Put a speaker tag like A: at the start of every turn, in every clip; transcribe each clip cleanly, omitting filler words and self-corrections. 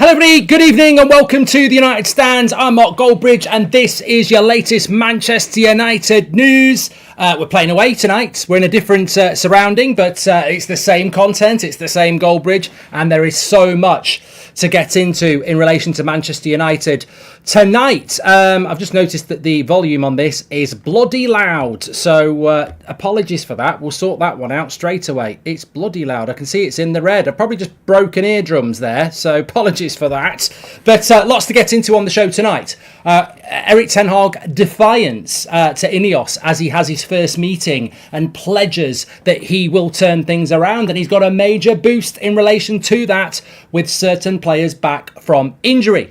A: Hello everybody, good evening and welcome to the United Stands. I'm Mark Goldbridge and this is your latest Manchester United news. We're playing away tonight. We're in a different surrounding, but it's the same content, it's the same Goldbridge, and there is so much to get into in relation to Manchester United tonight. I've just noticed that the volume on this is bloody loud, so apologies for that. We'll sort that one out straight away. It's bloody loud. I can see it's in the red. I've probably just broken eardrums there, so apologies for that. But lots to get into on the show tonight. Erik Ten Hag defiance to INEOS as he has his first meeting and pledges that he will turn things around, and he's got a major boost in relation to that with certain players back from injury.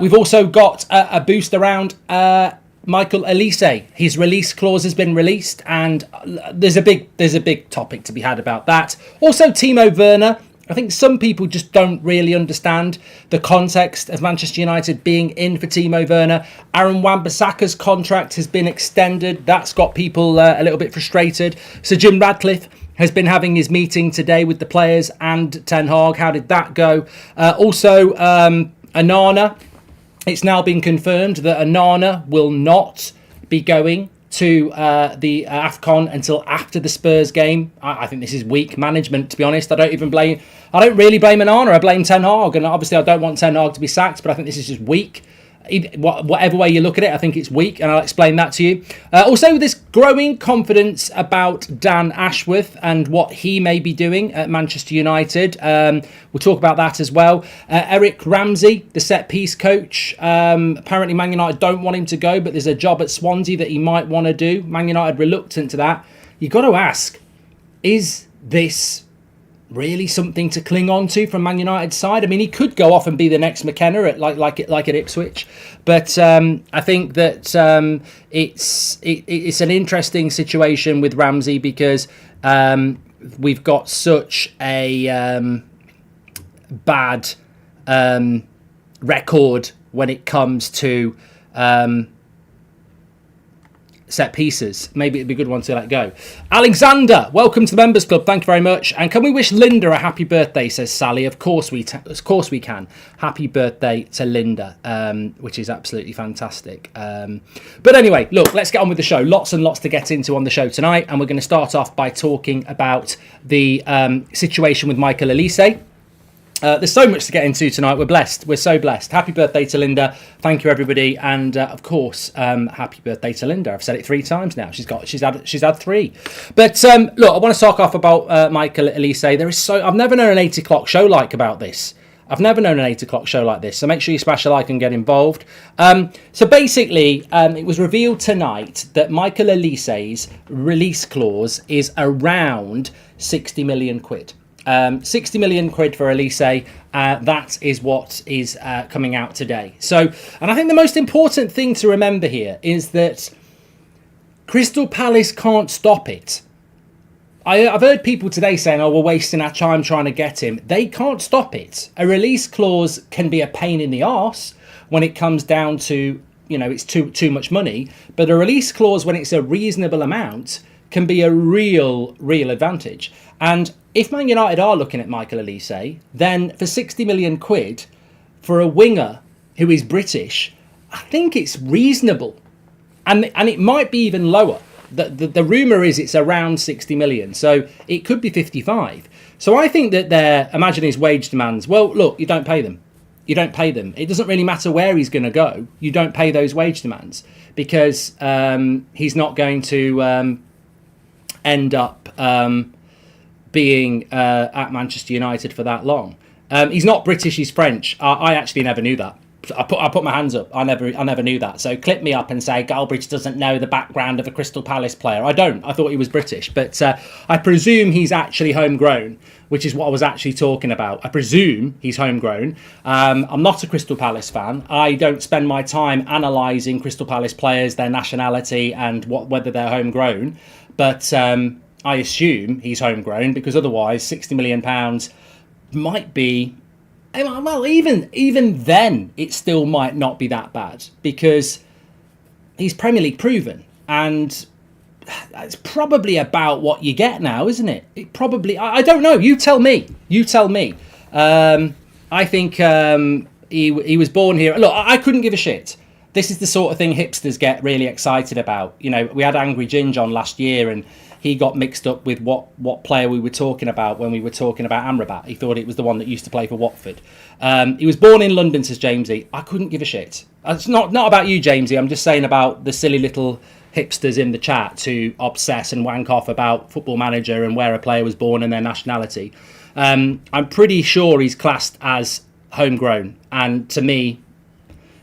A: We've also got a boost around Michael Olise. His release clause has been released, and there's a big topic to be had about that. Also, Timo Werner. I think some people just don't really understand the context of Manchester United being in for Timo Werner. Aaron Wan-Bissaka's contract has been extended. That's got people a little bit frustrated. So Jim Radcliffe has been having his meeting today with the players and Ten Hag. How did that go? Also, Anana. It's now been confirmed that Anana will not be going to the AFCON until after the Spurs game. I think this is weak management, to be honest. I don't really blame Anana. I blame Ten Hag, and obviously I don't want Ten Hag to be sacked, but I think this is just weak. Whatever way you look at it, I think it's weak, and I'll explain that to you. Also, this growing confidence about Dan Ashworth and what he may be doing at Manchester United. We'll talk about that as well. Eric Ramsey, the set-piece coach. Apparently, Man United don't want him to go, but there's a job at Swansea that he might want to do. Man United reluctant to that. You've got to ask, is this really something to cling on to from Man United's side? I mean, he could go off and be the next McKenna at like at Ipswich, but I think that it's an interesting situation with Ramsey because we've got such a bad record when it comes to set pieces. Maybe it'd be a good one to let go. Alexander, welcome to the Members Club. Thank you very much. And can we wish Linda a happy birthday, says Sally. Of course we can. Happy birthday to Linda, which is absolutely fantastic. But anyway, look, let's get on with the show. Lots and lots to get into on the show tonight. And we're going to start off by talking about the situation with Michael Olise. There's so much to get into tonight. We're blessed. We're so blessed. Happy birthday to Linda. Thank you, everybody. And of course, happy birthday to Linda. I've said it 3 times now. She's had 3. But look, I want to talk off about Michael Olise. I've never known an 8 o'clock show like this. So make sure you smash a like and get involved. So basically, it was revealed tonight that Michael Olise's release clause is around 60 million quid. 60 million quid for Olise. That is what is coming out today. So, and I think the most important thing to remember here is that Crystal Palace can't stop it. I've heard people today saying, oh, we're wasting our time trying to get him. They can't stop it. A release clause can be a pain in the arse when it comes down to, it's too much money. But a release clause, when it's a reasonable amount, can be a real advantage. And if Man United are looking at Michael Olise, then for 60 million quid for a winger who is British, I think it's reasonable. And it might be even lower. The rumour is it's around 60 million. So it could be 55. So I think that imagine his wage demands. Well, look, you don't pay them. It doesn't really matter where he's going to go. You don't pay those wage demands because he's not going to end up being at Manchester United for that long. He's not British, he's French. I actually never knew that. I put my hands up. I never knew that. So clip me up and say Goldbridge doesn't know the background of a Crystal Palace player. I don't. I thought he was British, but I presume he's actually homegrown, which is what I was actually talking about. I presume he's homegrown. I'm not a Crystal Palace fan. I don't spend my time analysing Crystal Palace players, their nationality, and whether they're homegrown. But I assume he's homegrown because otherwise £60 million might be, well, even then it still might not be that bad because he's Premier League proven, and it's probably about what you get now, isn't it? It probably, I don't know. You tell me. I think He was born here. Look, I couldn't give a shit. This is the sort of thing hipsters get really excited about. You know, we had Angry Ginge on last year, and he got mixed up with what player we were talking about when we were talking about Amrabat. He thought it was the one that used to play for Watford. He was born in London, says Jamesy. I couldn't give a shit. It's not about you, Jamesy. I'm just saying about the silly little hipsters in the chat who obsess and wank off about Football Manager and where a player was born and their nationality. I'm pretty sure he's classed as homegrown, and to me,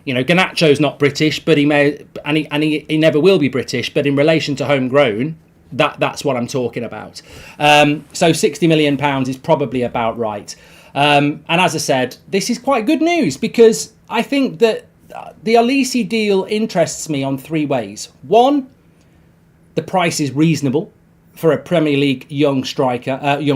A: you know, Garnacho's not British, but he never will be British. But in relation to homegrown, that's what I'm talking about. So £60 million is probably about right. And as I said, this is quite good news because I think that the Olise deal interests me on three ways. One, the price is reasonable for a Premier League young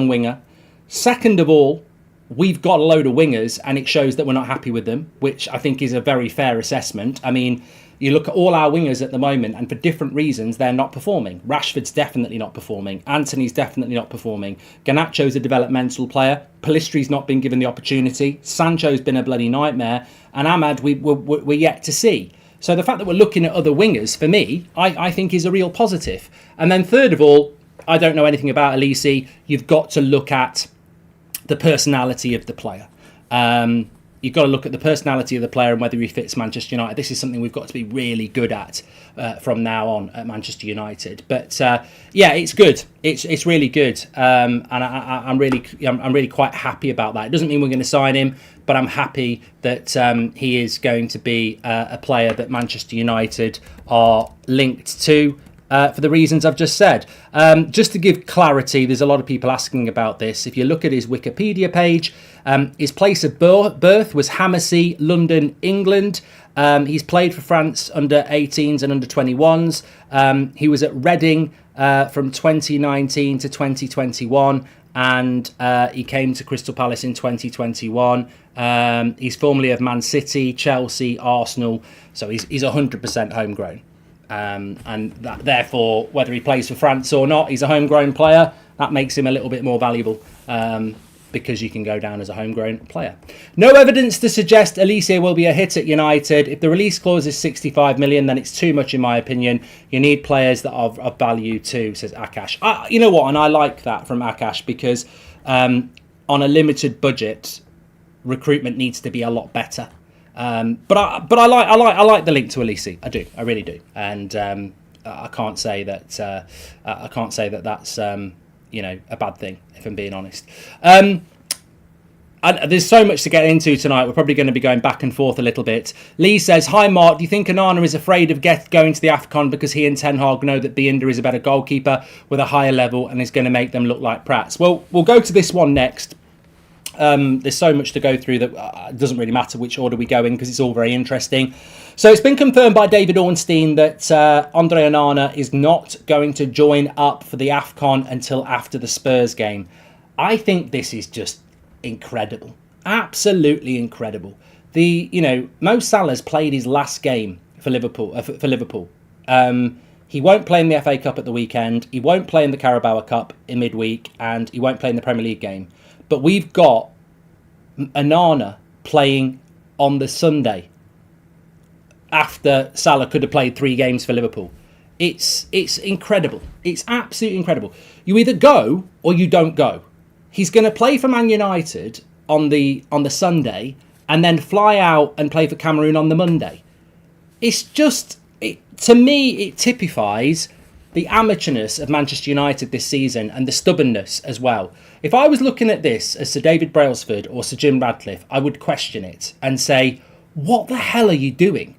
A: winger. Second of all, we've got a load of wingers and it shows that we're not happy with them, which I think is a very fair assessment. I mean, you look at all our wingers at the moment and for different reasons, they're not performing. Rashford's definitely not performing. Anthony's definitely not performing. Garnacho's a developmental player. Palistri's not been given the opportunity. Sancho's been a bloody nightmare. And Ahmad, we're yet to see. So the fact that we're looking at other wingers, for me, I think is a real positive. And then third of all, I don't know anything about Olise. You've got to look at the personality of the player. You've got to look at the personality of the player and whether he fits Manchester United. This is something we've got to be really good at from now on at Manchester United. But yeah, it's good. It's really good, and I'm really quite happy about that. It doesn't mean we're going to sign him, but I'm happy that he is going to be a player that Manchester United are linked to. For the reasons I've just said. Just to give clarity, there's a lot of people asking about this. If you look at his Wikipedia page, his place of birth was Hammersey, London, England. He's played for France under 18s and under 21s. He was at Reading from 2019 to 2021, and he came to Crystal Palace in 2021. He's formerly of Man City, Chelsea, Arsenal, so he's 100% homegrown. And that, therefore, whether he plays for France or not, he's a homegrown player. That makes him a little bit more valuable because you can go down as a homegrown player. No evidence to suggest Olise will be a hit at United. If the release clause is 65 million, then it's too much in my opinion. You need players that are of value too, says Akash. You know what? And I like that from Akash because on a limited budget, recruitment needs to be a lot better. But I like the link to Olise. I really do, and I can't say that that's a bad thing if I'm being honest. There's so much to get into tonight. We're probably going to be going back and forth a little bit. Lee says, "Hi Mark, do you think Anana is afraid of going to the AFCON because he and Ten Hag know that Binder is a better goalkeeper with a higher level and is going to make them look like prats?" Well, we'll go to this one next. There's so much to go through that it doesn't really matter which order we go in because it's all very interesting. So it's been confirmed by David Ornstein that Andre Anana is not going to join up for the AFCON until after the Spurs game. I think this is just incredible. Absolutely incredible. Mo Salah's played his last game for Liverpool. He won't play in the FA Cup at the weekend. He won't play in the Carabao Cup in midweek, and he won't play in the Premier League game. But we've got Anana playing on the Sunday after Salah could have played 3 games for Liverpool. It's incredible. It's absolutely incredible. You either go or you don't go. He's going to play for Man United on the Sunday and then fly out and play for Cameroon on the Monday. It's just, to me, it typifies the amateurness of Manchester United this season and the stubbornness as well. If I was looking at this as Sir David Brailsford or Sir Jim Radcliffe, I would question it and say, what the hell are you doing?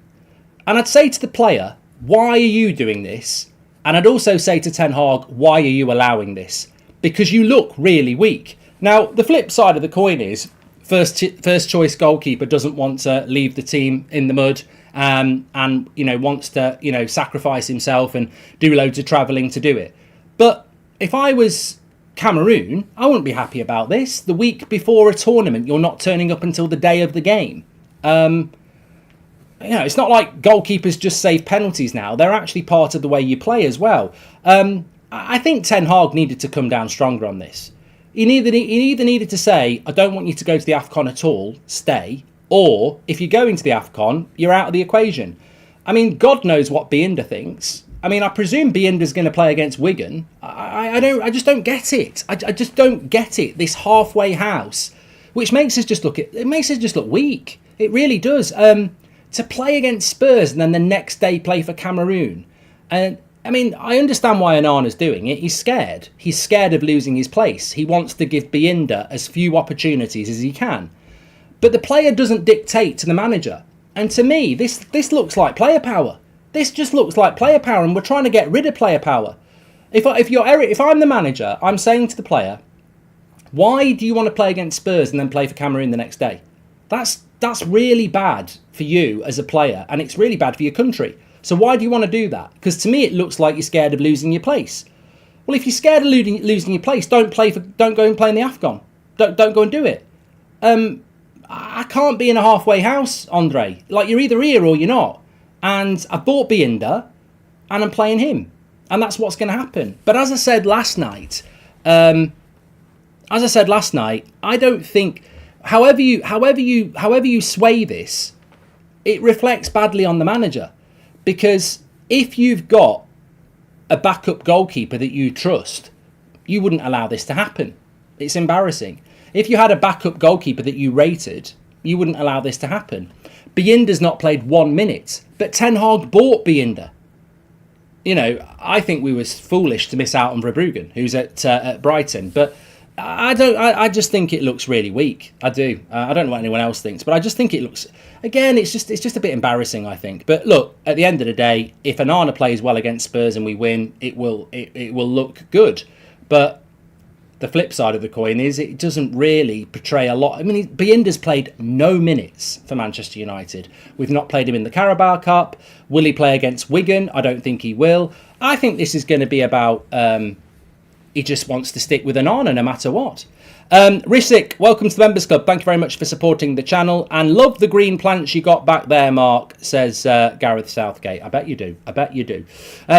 A: And I'd say to the player, why are you doing this? And I'd also say to Ten Hag, why are you allowing this? Because you look really weak. Now, the flip side of the coin is first choice goalkeeper doesn't want to leave the team in the mud and wants to sacrifice himself and do loads of travelling to do it. But if I was Cameroon, I wouldn't be happy about this. The week before a tournament, you're not turning up until the day of the game. It's not like goalkeepers just save penalties now. They're actually part of the way you play as well. I think Ten Hag needed to come down stronger on this. He either needed to say, I don't want you to go to the AFCON at all, stay, or if you go into the AFCON, you're out of the equation. I mean, God knows what Binder thinks. I mean, I presume Binder's going to play against Wigan. I just don't get it. I just don't get it. This halfway house, which makes us just look weak. It really does. To play against Spurs and then the next day play for Cameroon, and I mean, I understand why Anana's doing it. He's scared. He's scared of losing his place. He wants to give Binder as few opportunities as he can. But the player doesn't dictate to the manager. And to me, this looks like player power. This just looks like player power, and we're trying to get rid of player power. If I'm the manager, I'm saying to the player, why do you want to play against Spurs and then play for Cameroon the next day? That's really bad for you as a player, and it's really bad for your country. So why do you want to do that? Because to me, it looks like you're scared of losing your place. Well, if you're scared of losing your place, don't go and play in the AFCON. Don't go and do it. I can't be in a halfway house, Andre. Like, you're either here or you're not. And I bought Binder, and I'm playing him, and that's what's going to happen. But as I said last night, I don't think, however you sway this, it reflects badly on the manager. Because if you've got a backup goalkeeper that you trust, you wouldn't allow this to happen. It's embarrassing. If you had a backup goalkeeper that you rated, you wouldn't allow this to happen. Binder's not played 1 minute, but Ten Hag bought Binder. You know, I think we was foolish to miss out on Verbruggen, who's at Brighton. But I just think it looks really weak. I do. I don't know what anyone else thinks, but I just think it looks. Again, it's just a bit embarrassing, I think. But look, at the end of the day, if Anana plays well against Spurs and we win, it will look good. But the flip side of the coin is it doesn't really portray a lot. I mean, Binder's played no minutes for Manchester United. We've not played him in the Carabao Cup. Will he play against Wigan? I don't think he will. I think this is going to be about he just wants to stick with Anana no matter what. Risick, welcome to the Members Club. Thank you very much for supporting the channel. And love the green plants you got back there, Mark, says Gareth Southgate. I bet you do. I bet you do.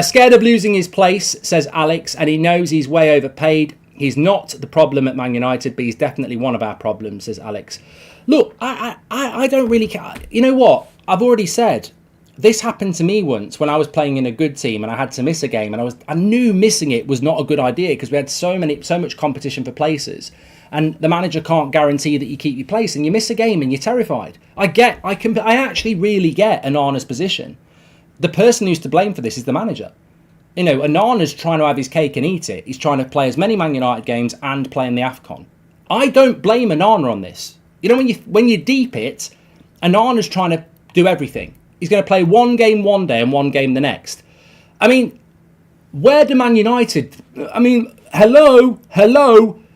A: Scared of losing his place, says Alex, and he knows he's way overpaid. He's not the problem at Man United, but he's definitely one of our problems, says Alex. Look, I don't really care. You know what? I've already said, this happened to me once when I was playing in a good team and I had to miss a game, and I knew missing it was not a good idea because we had so much competition for places, and the manager can't guarantee that you keep your place, and you miss a game and you're terrified. I actually really get Anana's position. The person who's to blame for this is the manager. You know, Anana's trying to have his cake and eat it. He's trying to play as many Man United games and play in the AFCON. I don't blame Anana on this. You know, when you deep it, Anana's trying to do everything. He's going to play one game one day and one game the next. I mean, where do Man United... I mean, hello,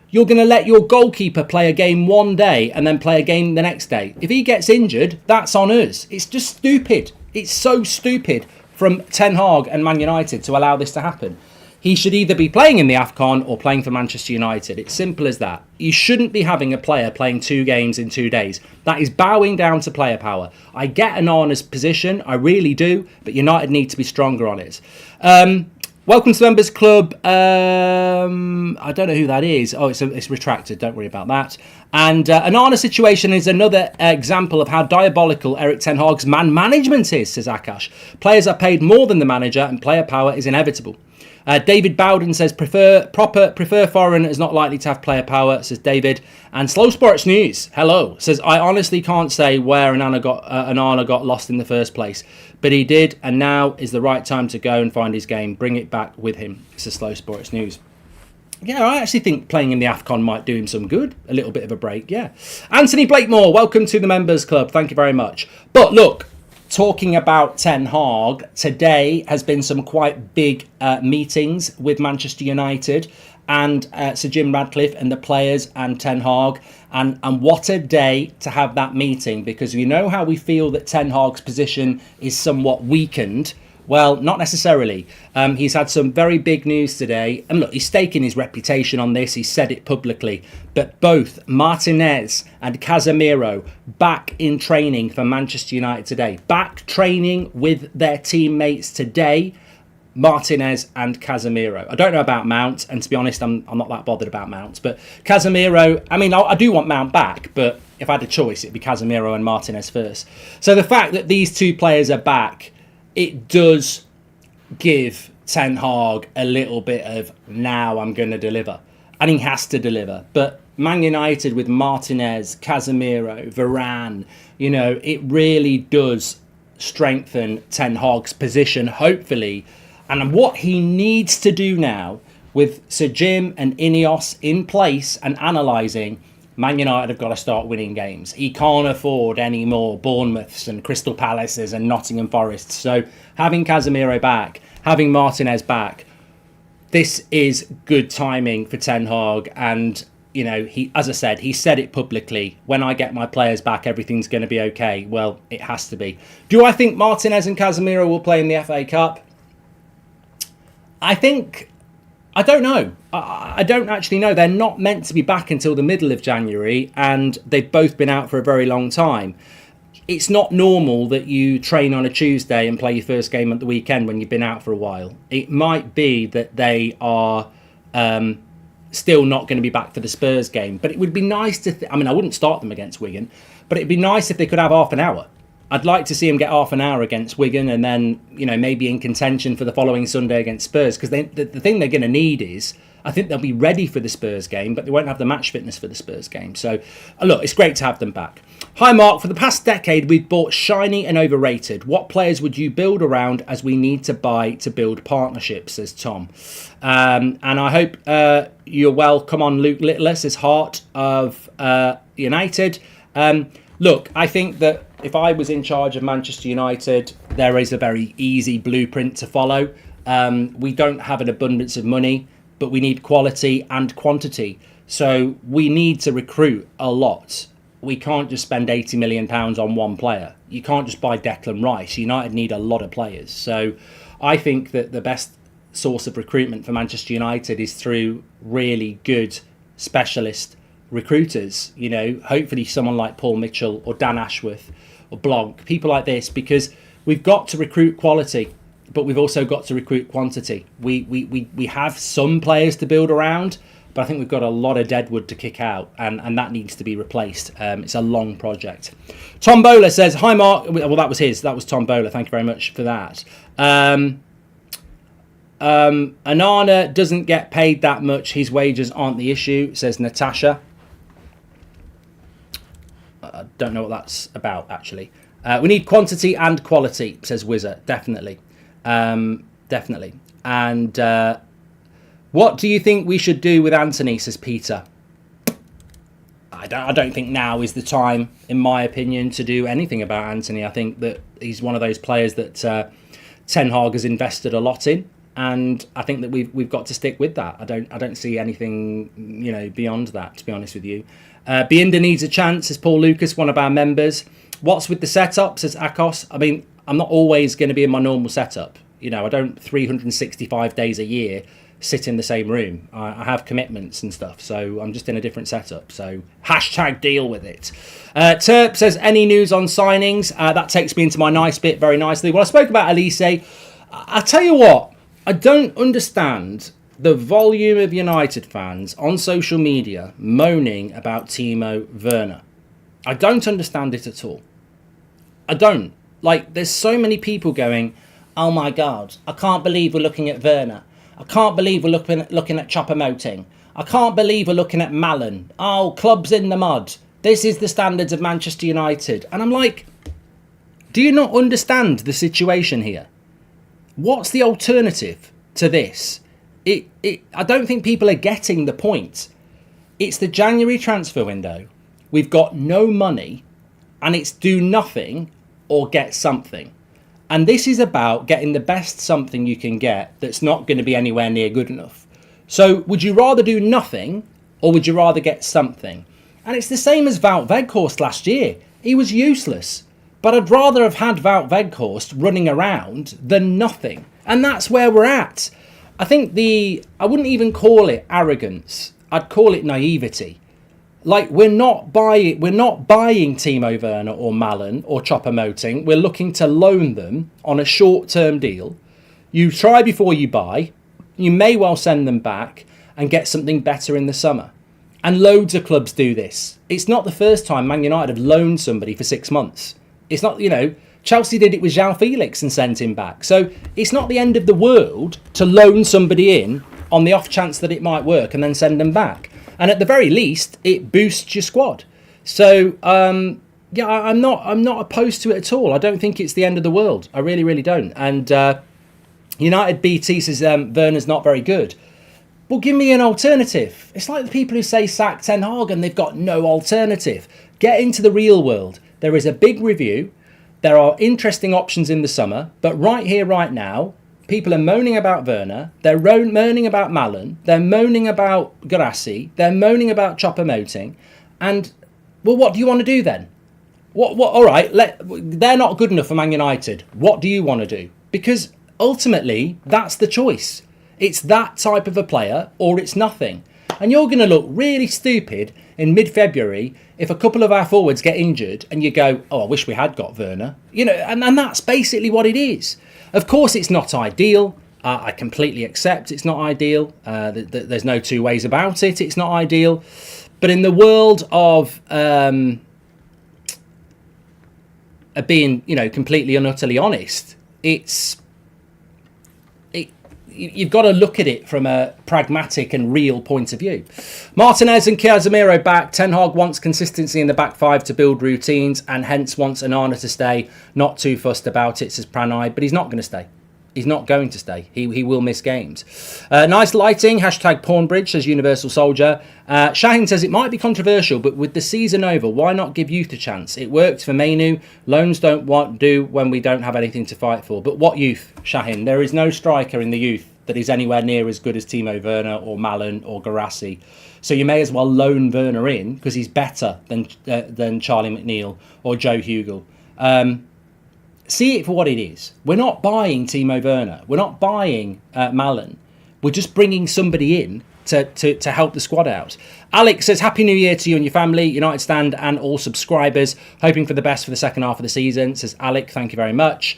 A: you're going to let your goalkeeper play a game one day and then play a game the next day. If he gets injured, that's on us. It's just stupid. It's so stupid from Ten Hag and Man United to allow this to happen. He should either be playing in the AFCON or playing for Manchester United. It's simple as that. You shouldn't be having a player playing 2 games in 2 days. That is bowing down to player power. I get Anana's position, I really do, but United need to be stronger on it. Welcome to the Members Club. I don't know who that is. Oh, it's retracted. Don't worry about that. And Anana situation is another example of how diabolical Erik Ten Hag's man management is, says Akash. Players are paid more than the manager and player power is inevitable. David Bowden says prefer foreign is not likely to have player power, says David. And Slow Sports News, hello, says I honestly can't say where Anana got lost in the first place, but he did, and now is the right time to go and find his game. Bring it back with him, says Slow Sports News. Yeah, I actually think playing in the AFCON might do him some good. A little bit of a break, yeah. Anthony Blakemore, welcome to the Members Club. Thank you very much. But look, talking about Ten Hag, today has been some quite big meetings with Manchester United and Sir Jim Radcliffe and the players and Ten Hag. And what a day to have that meeting, because we know how we feel that Ten Hag's position is somewhat weakened. Well, not necessarily. He's had some very big news today. And look, he's staking his reputation on this. He said it publicly. But both Martinez and Casemiro back in training for Manchester United today. Back training with their teammates today. Martinez and Casemiro. I don't know about Mount, and to be honest, I'm not that bothered about Mount. But Casemiro, I mean, I do want Mount back, but if I had a choice, it'd be Casemiro and Martinez first. So the fact that these two players are back, it does give Ten Hag a little bit of, now I'm going to deliver. And he has to deliver. But Man United with Martinez, Casemiro, Varane, you know, it really does strengthen Ten Hag's position, hopefully. And what he needs to do now, with Sir Jim and INEOS in place and analysing, Man United have got to start winning games. He can't afford any more Bournemouths and Crystal Palaces and Nottingham Forests. So having Casemiro back, having Martinez back, this is good timing for Ten Hag. And, you know, he, as I said, he said it publicly. When I get my players back, everything's going to be okay. Well, it has to be. Do I think Martinez and Casemiro will play in the FA Cup? I don't know. I don't actually know. They're not meant to be back until the middle of January, and they've both been out for a very long time. It's not normal that you train on a Tuesday and play your first game at the weekend when you've been out for a while. It might be that they are still not going to be back for the Spurs game, but it would be nice to... I mean, I wouldn't start them against Wigan, but it'd be nice if they could have half an hour. I'd like to see him get half an hour against Wigan and then, you know, maybe in contention for the following Sunday against Spurs. Because the thing they're going to need is, I think they'll be ready for the Spurs game, but they won't have the match fitness for the Spurs game. So, look, it's great to have them back. Hi, Mark. For the past decade, we've bought shiny and overrated. What players would you build around, as we need to buy to build partnerships, says Tom. And I hope you're well. Come on, Luke Littler, says Heart of United. Look, I think that if I was in charge of Manchester United, there is a very easy blueprint to follow. We don't have an abundance of money, but we need quality and quantity. So we need to recruit a lot. We can't just spend £80 million on one player. You can't just buy Declan Rice. United need a lot of players. So I think that the best source of recruitment for Manchester United is through really good specialist recruiters. You know, hopefully someone like Paul Mitchell or Dan Ashworth or Blanc, people like this, because we've got to recruit quality, but we've also got to recruit quantity. We have some players to build around, but I think we've got a lot of deadwood to kick out, and that needs to be replaced. It's a long project. Tom Bowler says, hi Mark. Well, that was his. That was Tom Bowler. Thank you very much for that. Anana doesn't get paid that much. His wages aren't the issue, says Natasha. I don't know what that's about, actually. We need quantity and quality, says Wizard. Definitely. Definitely. And what do you think we should do with Anthony, says Peter? I don't think now is the time, in my opinion, to do anything about Anthony. I think that he's one of those players that Ten Hag has invested a lot in, and I think that we've got to stick with that. I don't see anything, you know, beyond that, to be honest with you. Biinda needs a chance, says Paul Lucas, one of our members. What's with the setup, says Akos? I mean, I'm not always going to be in my normal setup. You know, I don't 365 days a year sit in the same room. I have commitments and stuff, so I'm just in a different setup. So hashtag deal with it. Terp says, any news on signings? That takes me into my nice bit very nicely. Well, I spoke about Olise. I tell you what, I don't understand the volume of United fans on social media moaning about Timo Werner. I don't understand it at all. I don't. Like, there's so many people going, oh my God, I can't believe we're looking at Werner. I can't believe we're looking at Choupo-Moting. I can't believe we're looking at Malen. Oh, clubs in the mud. This is the standards of Manchester United. And I'm like, do you not understand the situation here? What's the alternative to this? I don't think people are getting the point. It's the January transfer window. We've got no money, and it's do nothing or get something. And this is about getting the best something you can get that's not going to be anywhere near good enough. So would you rather do nothing, or would you rather get something? And it's the same as Wout Weghorst last year. He was useless. But I'd rather have had Wout Weghorst running around than nothing. And that's where we're at. I think I wouldn't even call it arrogance. I'd call it naivety. Like, we're not buying Timo Werner or Malen or Choupo-Moting. We're looking to loan them on a short-term deal. You try before you buy. You may well send them back and get something better in the summer. And loads of clubs do this. It's not the first time Man United have loaned somebody for 6 months. It's not, Chelsea did it with João Felix and sent him back. So it's not the end of the world to loan somebody in on the off chance that it might work and then send them back. And at the very least, it boosts your squad. So, yeah, I'm not opposed to it at all. I don't think it's the end of the world. I really, really don't. And United BT says Werner's not very good. Well, give me an alternative. It's like the people who say sack Ten Hag and they've got no alternative. Get into the real world. There is a big review. There are interesting options in the summer. But right here, right now, people are moaning about Werner. They're moaning about Malen. They're moaning about Guirassy. They're moaning about Choupo-Moting. And, well, what do you want to do then? What? All right, they're not good enough for Man United. What do you want to do? Because ultimately, that's the choice. It's that type of a player or it's nothing. And you're going to look really stupid in mid-February if a couple of our forwards get injured and you go, oh, I wish we had got Werner. And that's basically what it is. Of course, it's not ideal. I completely accept it's not ideal. There's no two ways about it. It's not ideal. But in the world of being, completely and utterly honest, you've got to look at it from a pragmatic and real point of view. Martinez and Casemiro back. Ten Hag wants consistency in the back five to build routines and hence wants Anana to stay. Not too fussed about it, says Pranay, but he's not going to stay. He's not going to stay. He will miss games. Nice lighting. Hashtag Pornbridge, says Universal Soldier. Shahin says it might be controversial, but with the season over, why not give youth a chance? It worked for Mainu. Loans don't do when we don't have anything to fight for. But what youth, Shahin? There is no striker in the youth that is anywhere near as good as Timo Werner or Malen or Guirassy. So you may as well loan Werner in because he's better than Charlie McNeil or Joe Hugel. See it for what it is. We're not buying Timo Werner. We're not buying Malen. We're just bringing somebody in to help the squad out. Alex says, Happy New Year to you and your family, United Stand and all subscribers. Hoping for the best for the second half of the season, says Alec. Thank you very much.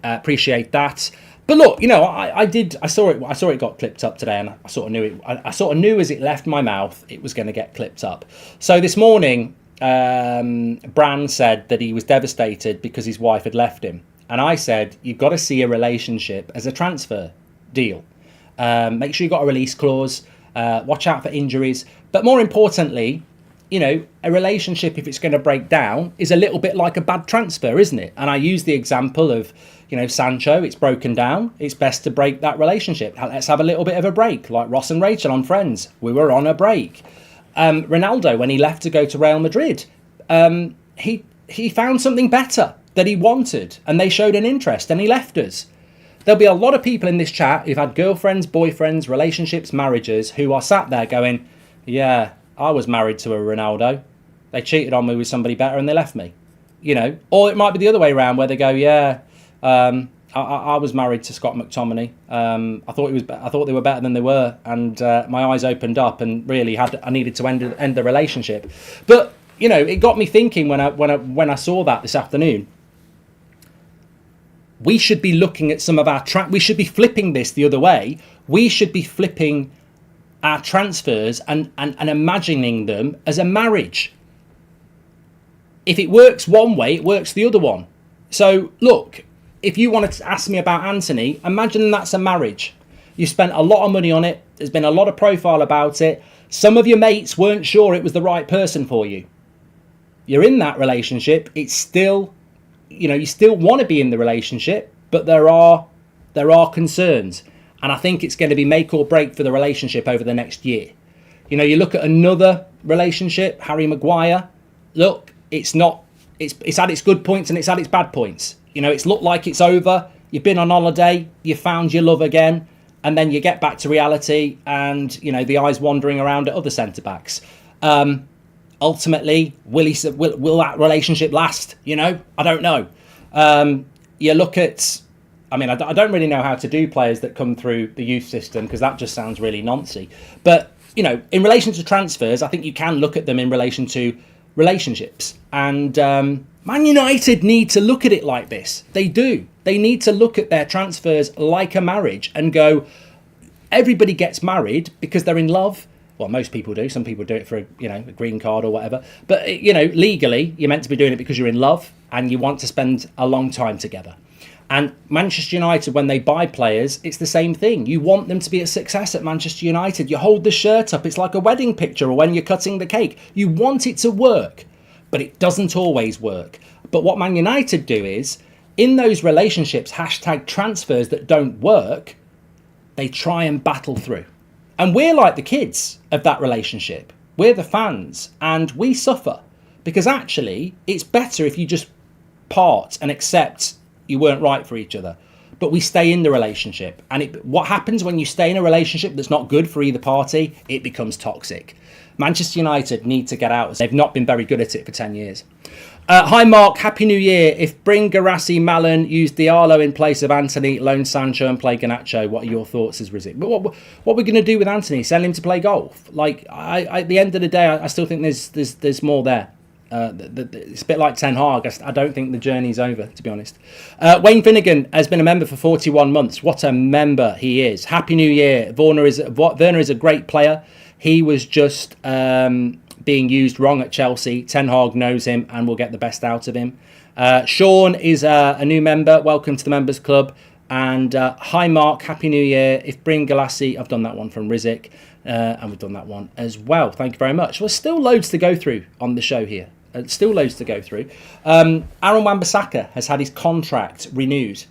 A: Appreciate that. But look, I saw it got clipped up today, and I sort of knew it. I sort of knew as it left my mouth, it was going to get clipped up. So this morning, Bran said that he was devastated because his wife had left him, and I said you've got to see a relationship as a transfer deal. Make sure you've got a release clause. Watch out for injuries, but more importantly, a relationship, if it's going to break down, is a little bit like a bad transfer, isn't it? And I use the example of Sancho. It's broken down. It's best to break that relationship. Let's have a little bit of a break, like Ross and Rachel on Friends. We were on a break. Ronaldo, when he left to go to Real Madrid, he found something better that he wanted, and they showed an interest, and he left us. There'll be a lot of people in this chat who've had girlfriends, boyfriends, relationships, marriages, who are sat there going, yeah, I was married to a Ronaldo. They cheated on me with somebody better and they left me. Or it might be the other way around where they go, yeah, I was married to Scott McTominay. I thought they were better than they were, and my eyes opened up, and really I needed to end the relationship. But it got me thinking when I saw that this afternoon. We should be looking at some of our we should be flipping this the other way. We should be flipping our transfers and imagining them as a marriage. If it works one way, it works the other one. So look, if you wanted to ask me about Anthony, imagine that's a marriage. You spent a lot of money on it. There's been a lot of profile about it. Some of your mates weren't sure it was the right person for you. You're in that relationship. It's still, you still want to be in the relationship, but there are concerns. And I think it's going to be make or break for the relationship over the next year. You look at another relationship, Harry Maguire. Look, it's had its good points and it's had its bad points. It's looked like it's over. You've been on holiday, you found your love again, and then you get back to reality and, the eyes wandering around at other centre-backs. Ultimately, will that relationship last? I don't know. You look at... I don't really know how to do players that come through the youth system because that just sounds really noncy. But, in relation to transfers, I think you can look at them in relation to relationships. And, Man United need to look at it like this. They do. They need to look at their transfers like a marriage and go, everybody gets married because they're in love. Well, most people do. Some people do it for a green card or whatever. But, legally, you're meant to be doing it because you're in love and you want to spend a long time together. And Manchester United, when they buy players, it's the same thing. You want them to be a success at Manchester United. You hold the shirt up. It's like a wedding picture or when you're cutting the cake. You want it to work. But it doesn't always work. But what Man United do is, in those relationships, #transfers that don't work, they try and battle through. And we're like the kids of that relationship. We're the fans, and we suffer. Because actually, it's better if you just part and accept you weren't right for each other. But we stay in the relationship. And what happens when you stay in a relationship that's not good for either party? It becomes toxic. Manchester United need to get out. They've not been very good at it for 10 years. Hi, Mark. Happy New Year. If bring Garassi, Malin, use Diallo in place of Anthony, loan Sancho and play Garnacho, what are your thoughts as Rizzic? But what are we going to do with Anthony? Send him to play golf? Like, at the end of the day, I still think there's more there. It's a bit like Ten Hag. I don't think the journey's over, to be honest. Wayne Finnegan has been a member for 41 months. What a member he is. Happy New Year. Werner is a great player. He was just being used wrong at Chelsea. Ten Hag knows him and will get the best out of him. Sean is a new member. Welcome to the Members Club. And hi, Mark. Happy New Year. If bring Galassi, I've done that one from Rizzic. And we've done that one as well. Thank you very much. Well, still loads to go through on the show here. Still loads to go through. Aaron Wan-Bissaka has had his contract renewed.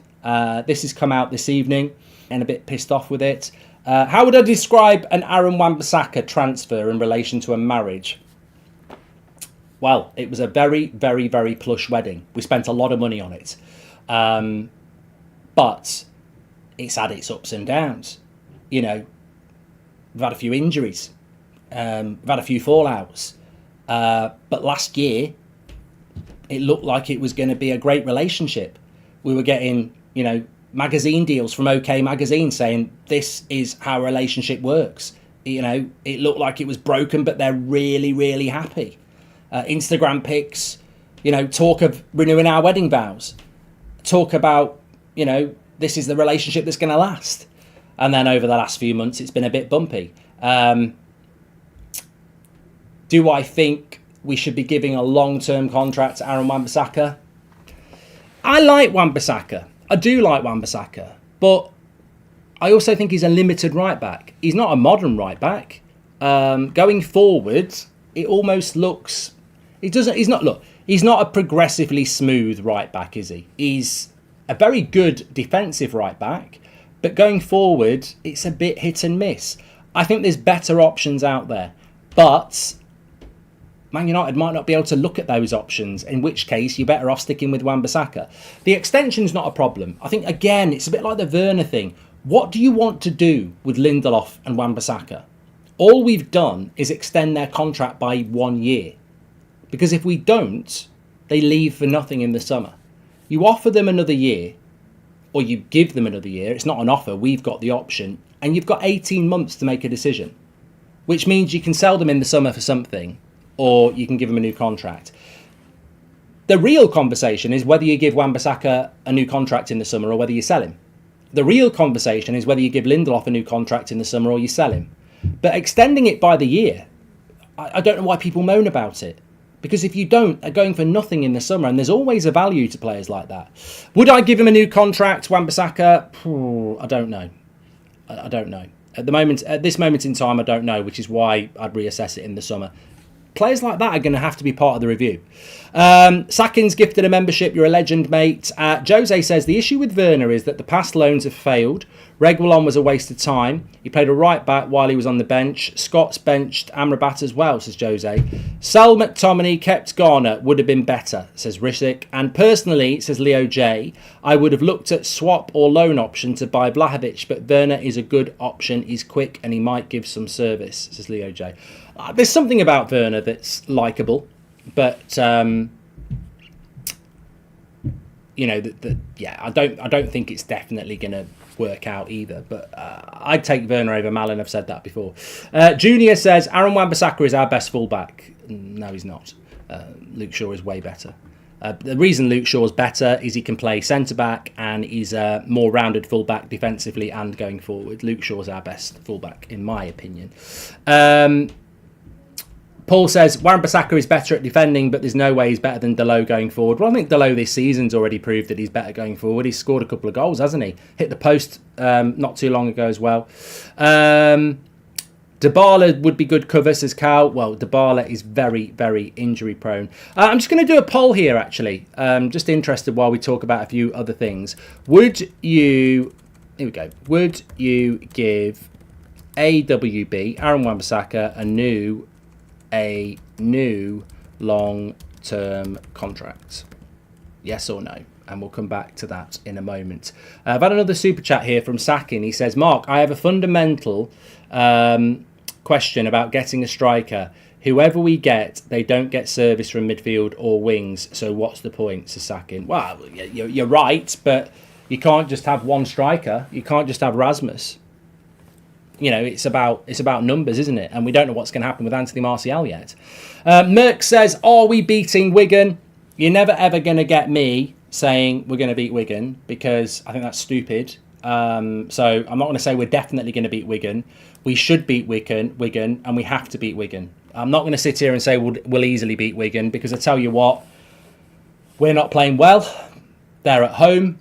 A: This has come out this evening and a bit pissed off with it. How would I describe an Aaron Wan-Bissaka transfer in relation to a marriage? Well, it was a very, very, very plush wedding. We spent a lot of money on it. But it's had its ups and downs. We've had a few injuries. We've had a few fallouts. But last year, it looked like it was going to be a great relationship. We were getting, magazine deals from OK Magazine saying this is how a relationship works. It looked like it was broken, but they're really, really happy. Instagram pics, talk of renewing our wedding vows. Talk about, this is the relationship that's going to last. And then over the last few months, it's been a bit bumpy. Do I think we should be giving a long-term contract to Aaron Wan-Bissaka? I like Wan-Bissaka. I do like Wan-Bissaka. But I also think he's a limited right-back. He's not a modern right-back. Going forward, it almost looks... He's not a progressively smooth right-back, is he? He's a very good defensive right-back. But going forward, it's a bit hit and miss. I think there's better options out there. But Man United might not be able to look at those options, in which case you're better off sticking with Wan-Bissaka. The extension's not a problem. I think, again, it's a bit like the Werner thing. What do you want to do with Lindelof and Wan-Bissaka? All we've done is extend their contract by 1 year. Because if we don't, they leave for nothing in the summer. You offer them another year, or you give them another year. It's not an offer. We've got the option. And you've got 18 months to make a decision, which means you can sell them in the summer for something, or you can give them a new contract. The real conversation is whether you give Wan-Bissaka a new contract in the summer or whether you sell him. The real conversation is whether you give Lindelof a new contract in the summer or you sell him. But extending it by the year, I don't know why people moan about it. Because if you don't, they're going for nothing in the summer, and there's always a value to players like that. Would I give him a new contract, Wan-Bissaka? I don't know. I don't know. At this moment in time, I don't know, which is why I'd reassess it in the summer. Players like that are going to have to be part of the review. Sakin's gifted a membership. You're a legend, mate. Jose says, the issue with Werner is that the past loans have failed. Reguilon was a waste of time. He played a right back while he was on the bench. Scott's benched Amrabat as well, says Jose. Sal McTominay kept Garner would have been better, says Rizzic. And personally, says Leo J, I would have looked at swap or loan option to buy Vlahovic, but Werner is a good option. He's quick and he might give some service, says Leo J. There's something about Werner that's likeable, but I don't think it's definitely going to work out either. But I'd take Werner over Malin. I've said that before. Junior says Aaron Wan-Bissaka is our best fullback. No, he's not. Luke Shaw is way better. The reason Luke Shaw's better is he can play centre-back and he's a more rounded full-back defensively and going forward. Luke Shaw's our best full-back, in my opinion. Paul says, Wan-Bissaka is better at defending, but there's no way he's better than Dalot going forward. Well, I think Dalot this season's already proved that he's better going forward. He's scored a couple of goals, hasn't he? Hit the post not too long ago as well. Dybala would be good cover, says Cal. Well, Dybala is very, very injury prone. I'm just going to do a poll here, actually. Just interested while we talk about a few other things. Would you... Here we go. Would you give AWB, Aaron Wan-Bissaka, a new long-term contract? Yes or no? And we'll come back to that in a moment. I've had another super chat here from Sakin. He says, Mark, I have a fundamental question about getting a striker. Whoever we get, they don't get service from midfield or wings. So what's the point, says Sakin? Well, you're right, but you can't just have one striker. You can't just have Rasmus. You know, it's about numbers, isn't it? And we don't know what's going to happen with Anthony Martial yet. Merck says, are we beating Wigan? You're never, ever going to get me saying we're going to beat Wigan because I think that's stupid. So I'm not going to say we're definitely going to beat Wigan. We should beat Wigan, and we have to beat Wigan. I'm not going to sit here and say we'll easily beat Wigan because I tell you what, we're not playing well. They're at home.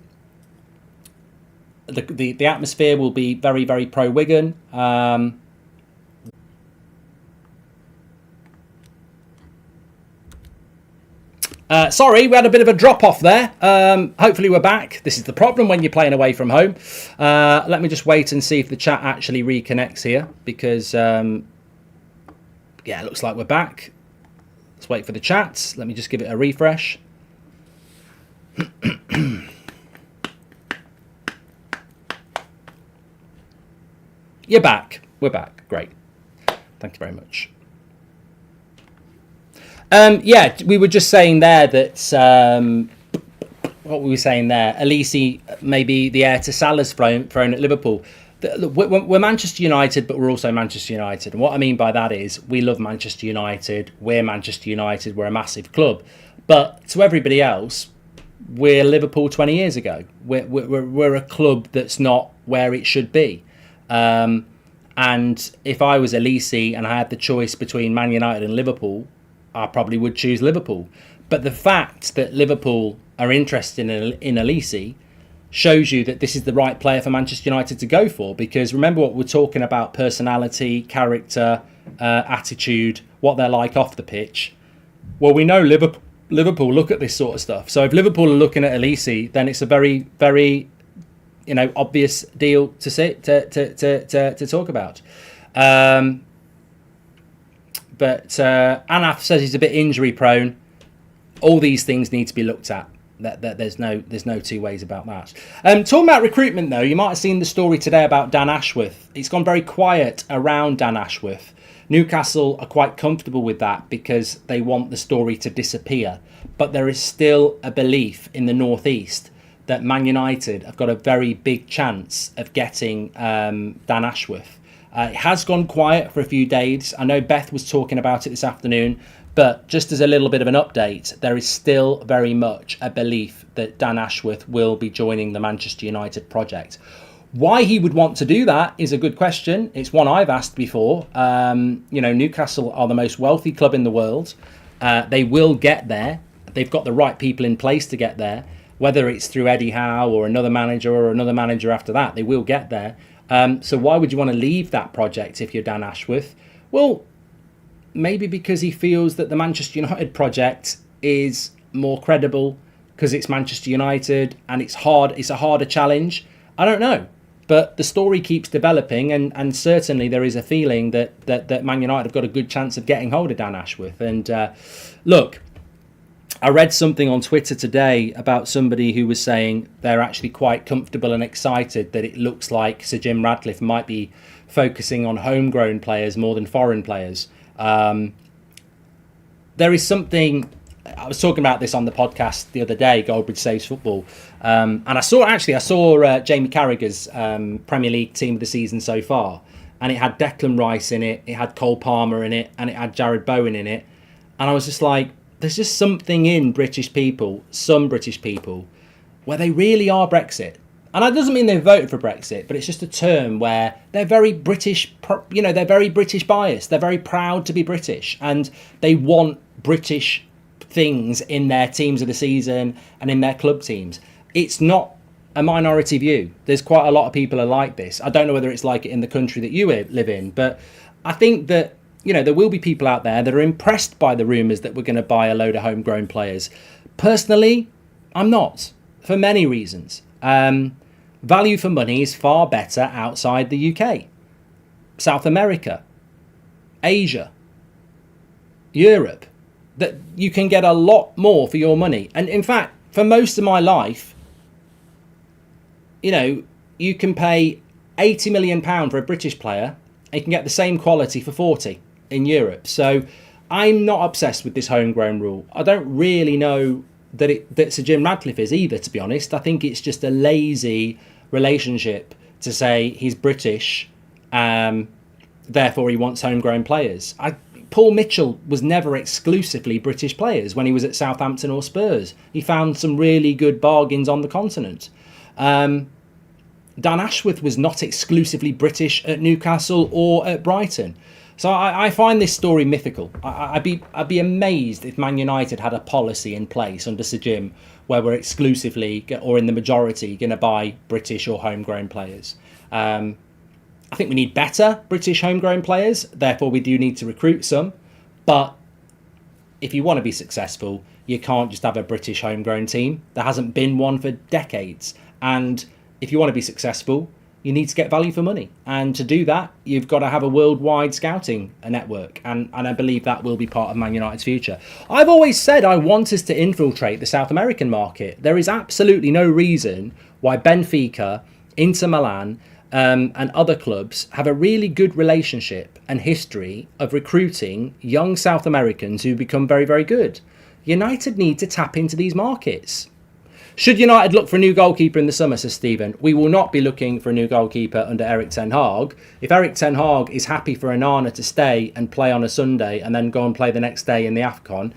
A: The atmosphere will be very, very pro-Wigan. Sorry, we had a bit of a drop-off there. Hopefully we're back. This is the problem when you're playing away from home. Let me just wait and see if the chat actually reconnects here because, yeah, it looks like we're back. Let's wait for the chat. Let me just give it a refresh. You're back. We're back. Great. Thank you very much. Yeah, we were just saying there that what were we saying there? Olise, maybe the heir to Salah's thrown at Liverpool. Look, we're Manchester United, but we're also Manchester United. And what I mean by that is we love Manchester United. We're Manchester United. We're a massive club. But to everybody else, we're Liverpool 20 years ago. We're a club that's not where it should be. And if I was Olise and I had the choice between Man United and Liverpool, I probably would choose Liverpool. But the fact that Liverpool are interested in Olise shows you that this is the right player for Manchester United to go for. Because remember what we're talking about, personality, character, attitude, what they're like off the pitch. Well, we know Liverpool look at this sort of stuff. So if Liverpool are looking at Olise, then it's a very, very, obvious deal to talk about. But Anaf says he's a bit injury prone. All these things need to be looked at. There's no two ways about that. Talking about recruitment though, you might have seen the story today about Dan Ashworth. It's gone very quiet around Dan Ashworth. Newcastle are quite comfortable with that because they want the story to disappear. But there is still a belief in the Northeast that Man United have got a very big chance of getting Dan Ashworth. It has gone quiet for a few days. I know Beth was talking about it this afternoon, but just as a little bit of an update, there is still very much a belief that Dan Ashworth will be joining the Manchester United project. Why he would want to do that is a good question. It's one I've asked before. Newcastle are the most wealthy club in the world. They will get there. They've got the right people in place to get there. Whether it's through Eddie Howe or another manager after that, they will get there. So why would you want to leave that project if you're Dan Ashworth? Well, maybe because he feels that the Manchester United project is more credible because it's Manchester United and it's hard. It's a harder challenge. I don't know. But the story keeps developing and certainly there is a feeling that Man United have got a good chance of getting hold of Dan Ashworth. And look, I read something on Twitter today about somebody who was saying they're actually quite comfortable and excited that it looks like Sir Jim Ratcliffe might be focusing on homegrown players more than foreign players. There is something... I was talking about this on the podcast the other day, Goldbridge Saves Football. And I saw Jamie Carragher's Premier League team of the season so far. And it had Declan Rice in it, it had Cole Palmer in it, and it had Jared Bowen in it. And I was just like, there's just something in British people, some British people, where they really are Brexit. And that doesn't mean they voted for Brexit, but it's just a term where they're very British, they're very British biased. They're very proud to be British, and they want British things in their teams of the season and in their club teams. It's not a minority view. There's quite a lot of people are like this. I don't know whether it's like it in the country that you live in, but I think that, there will be people out there that are impressed by the rumours that we're going to buy a load of homegrown players. Personally, I'm not, for many reasons. Value for money is far better outside the UK, South America, Asia, Europe. That you can get a lot more for your money. And in fact, for most of my life, you can pay £80 million for a British player and you can get the same quality for 40 in Europe. So I'm not obsessed with this homegrown rule. I don't really know that Sir Jim Radcliffe is either, to be honest. I think it's just a lazy relationship to say he's British, therefore he wants homegrown players. Paul Mitchell was never exclusively British players when he was at Southampton or Spurs. He found some really good bargains on the continent. Dan Ashworth was not exclusively British at Newcastle or at Brighton. So I find this story mythical. I'd be amazed if Man United had a policy in place under Sir Jim where we're exclusively, or in the majority, going to buy British or homegrown players. I think we need better British homegrown players. Therefore, we do need to recruit some. But if you want to be successful, you can't just have a British homegrown team. There hasn't been one for decades. And if you want to be successful, you need to get value for money. And to do that, you've got to have a worldwide scouting network. And I believe that will be part of Man United's future. I've always said I want us to infiltrate the South American market. There is absolutely no reason why Benfica, Inter Milan, and other clubs have a really good relationship and history of recruiting young South Americans who become very, very good. United need to tap into these markets. Should United look for a new goalkeeper in the summer, says Stephen? We will not be looking for a new goalkeeper under Erik ten Hag. If Erik ten Hag is happy for Anana to stay and play on a Sunday and then go and play the next day in the AFCON,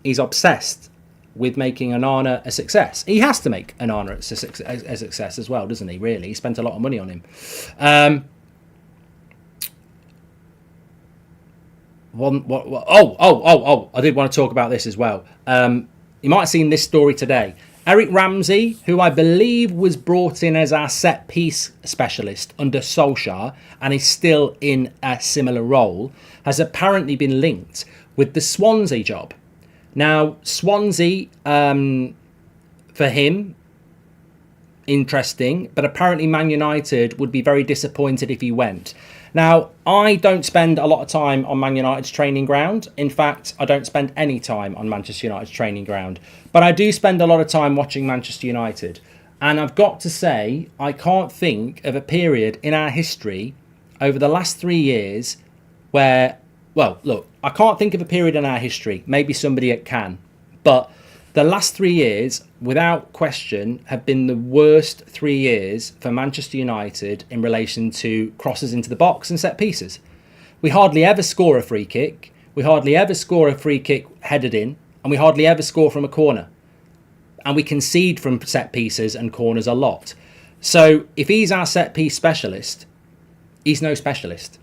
A: he's obsessed with making Anana a success. He has to make Anana a success as well, doesn't he, really? He spent a lot of money on him. I did want to talk about this as well. You might have seen this story today. Eric Ramsey, who I believe was brought in as our set-piece specialist under Solskjaer and is still in a similar role, has apparently been linked with the Swansea job. Now, Swansea, for him, interesting, but apparently Man United would be very disappointed if he went. Now, I don't spend a lot of time on Man United's training ground. In fact, I don't spend any time on Manchester United's training ground. But I do spend a lot of time watching Manchester United. And I've got to say, I can't think of a period in our history over the last 3 years where, well, look, I can't think of a period in our history. Maybe somebody can. But the last 3 years, without question, have been the worst 3 years for Manchester United in relation to crosses into the box and set pieces. We hardly ever score a free kick. We hardly ever score a free kick headed in. And we hardly ever score from a corner. And we concede from set pieces and corners a lot. So if he's our set piece specialist, he's no specialist.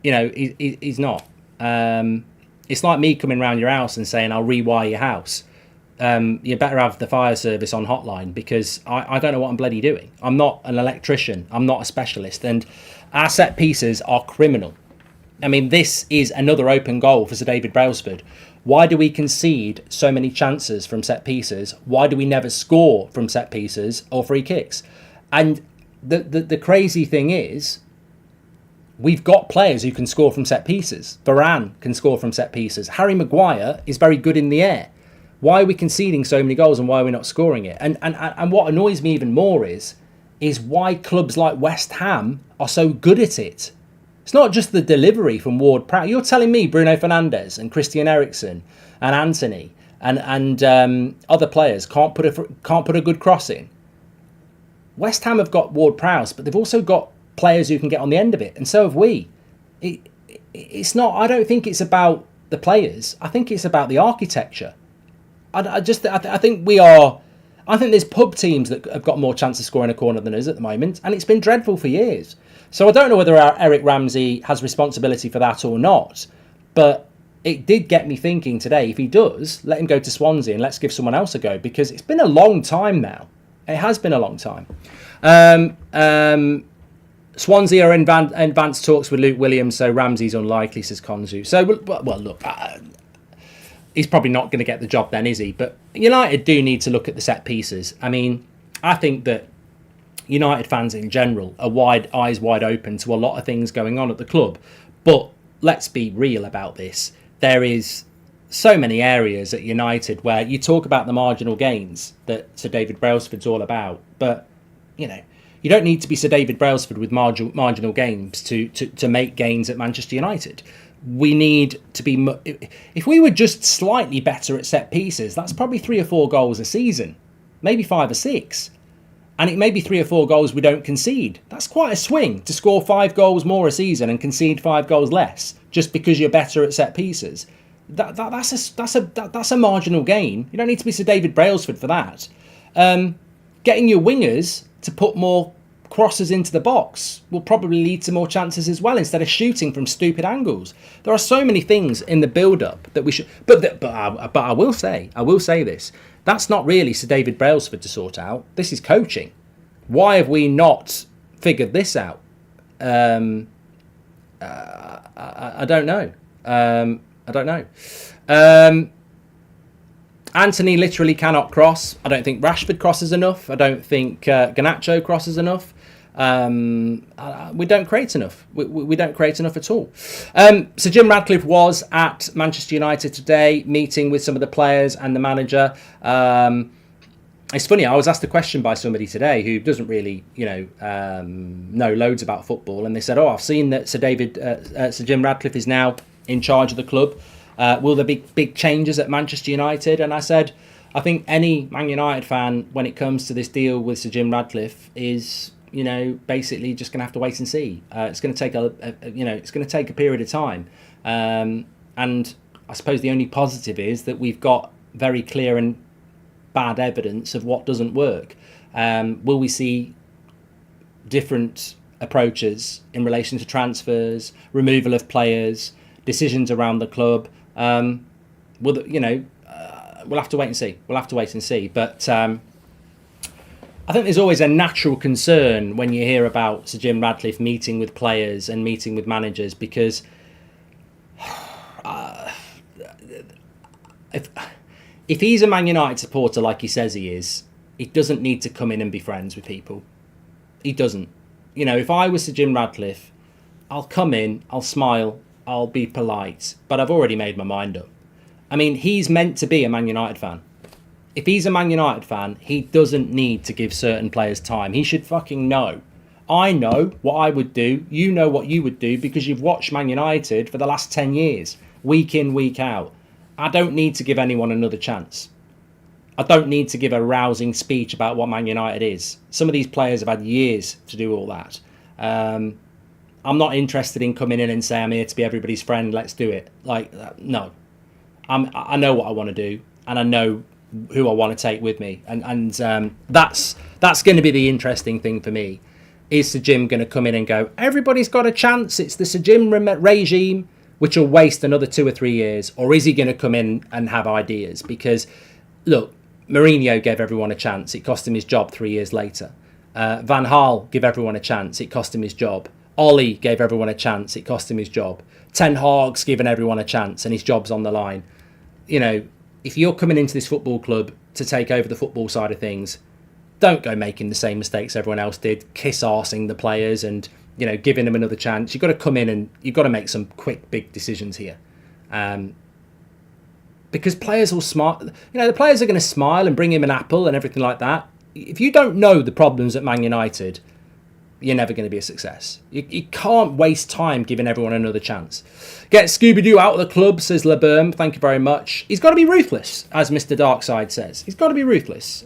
A: You know, he's not. It's like me coming round your house and saying, I'll rewire your house. You better have the fire service on hotline, because I don't know what I'm bloody doing. I'm not an electrician. I'm not a specialist. And our set pieces are criminal. I mean, this is another open goal for Sir David Brailsford. Why do we concede so many chances from set pieces? Why do we never score from set pieces or free kicks? And the crazy thing is, we've got players who can score from set pieces. Varane can score from set pieces. Harry Maguire is very good in the air. Why are we conceding so many goals and why are we not scoring it? And what annoys me even more is why clubs like West Ham are so good at it. It's not just the delivery from Ward-Prowse. You're telling me Bruno Fernandes and Christian Eriksen and Anthony and other players can't put a good cross in. West Ham have got Ward-Prowse, but they've also got players who can get on the end of it, and so have we. It's not. I don't think it's about the players. I think it's about the architecture. I think we are. I think there's pub teams that have got more chance of scoring a corner than us at the moment, and it's been dreadful for years. So I don't know whether Eric Ramsey has responsibility for that or not, but it did get me thinking today. If he does, let him go to Swansea and let's give someone else a go, because it's been a long time now. It has been a long time. Swansea are in advanced talks with Luke Williams, so Ramsey's unlikely, says Konzu. So, well, look, he's probably not going to get the job then, is he? But United do need to look at the set pieces. I mean, I think that United fans in general are eyes wide open to a lot of things going on at the club. But let's be real about this. There is so many areas at United where you talk about the marginal gains that Sir David Brailsford's all about. But, you don't need to be Sir David Brailsford with marginal gains to make gains at Manchester United. We need to be... If we were just slightly better at set pieces, that's probably 3 or 4 goals a season. Maybe 5 or 6. And it may be 3 or 4 goals we don't concede. That's quite a swing to score 5 goals more a season and concede 5 goals less just because you're better at set pieces. That's a marginal gain. You don't need to be Sir David Brailsford for that. Getting your wingers to put more crosses into the box will probably lead to more chances as well, instead of shooting from stupid angles. There are so many things in the build-up that we should... But I will say this. That's not really Sir David Brailsford to sort out. This is coaching. Why have we not figured this out? I don't know. Anthony literally cannot cross. I don't think Rashford crosses enough. I don't think Garnacho crosses enough. We don't create enough. We don't create enough at all. So Jim Radcliffe was at Manchester United today, meeting with some of the players and the manager. It's funny, I was asked a question by somebody today who doesn't really, know loads about football, and they said, I've seen that Sir Jim Radcliffe is now in charge of the club. Will there be big changes at Manchester United? And I said, I think any Man United fan, when it comes to this deal with Sir Jim Radcliffe, is basically just going to have to wait and see. It's going to take it's going to take a period of time. And I suppose the only positive is that we've got very clear and bad evidence of what doesn't work. Will we see different approaches in relation to transfers, removal of players, decisions around the club? We'll have to wait and see. But I think there's always a natural concern when you hear about Sir Jim Radcliffe meeting with players and meeting with managers, because if he's a Man United supporter like he says he is, he doesn't need to come in and be friends with people. He doesn't. If I was Sir Jim Radcliffe, I'll come in, I'll smile, I'll be polite, but I've already made my mind up. I mean, he's meant to be a Man United fan. If he's a Man United fan, he doesn't need to give certain players time. He should fucking know. I know what I would do. You know what you would do, because you've watched Man United for the last 10 years, week in, week out. I don't need to give anyone another chance. I don't need to give a rousing speech about what Man United is. Some of these players have had years to do all that. I'm not interested in coming in and saying, I'm here to be everybody's friend, let's do it. No. I know what I want to do, and I know who I want to take with me. And that's going to be the interesting thing for me. Is Sir Jim going to come in and go, everybody's got a chance, it's the Sir Jim regime, which will waste another 2 or 3 years? Or is he going to come in and have ideas? Because, look, Mourinho gave everyone a chance. It cost him his job 3 years later. Van Gaal gave everyone a chance. It cost him his job. Ollie gave everyone a chance. It cost him his job. Ten Hag's given everyone a chance and his job's on the line. If you're coming into this football club to take over the football side of things, don't go making the same mistakes everyone else did, kiss-arsing the players and, giving them another chance. You've got to come in and you've got to make some quick, big decisions here. Because players will smile. The players are going to smile and bring him an apple and everything like that. If you don't know the problems at Man United, you're never going to be a success. You can't waste time giving everyone another chance. Get Scooby-Doo out of the club, says LeBerm. Thank you very much. He's got to be ruthless, as Mr. Darkside says. He's got to be ruthless.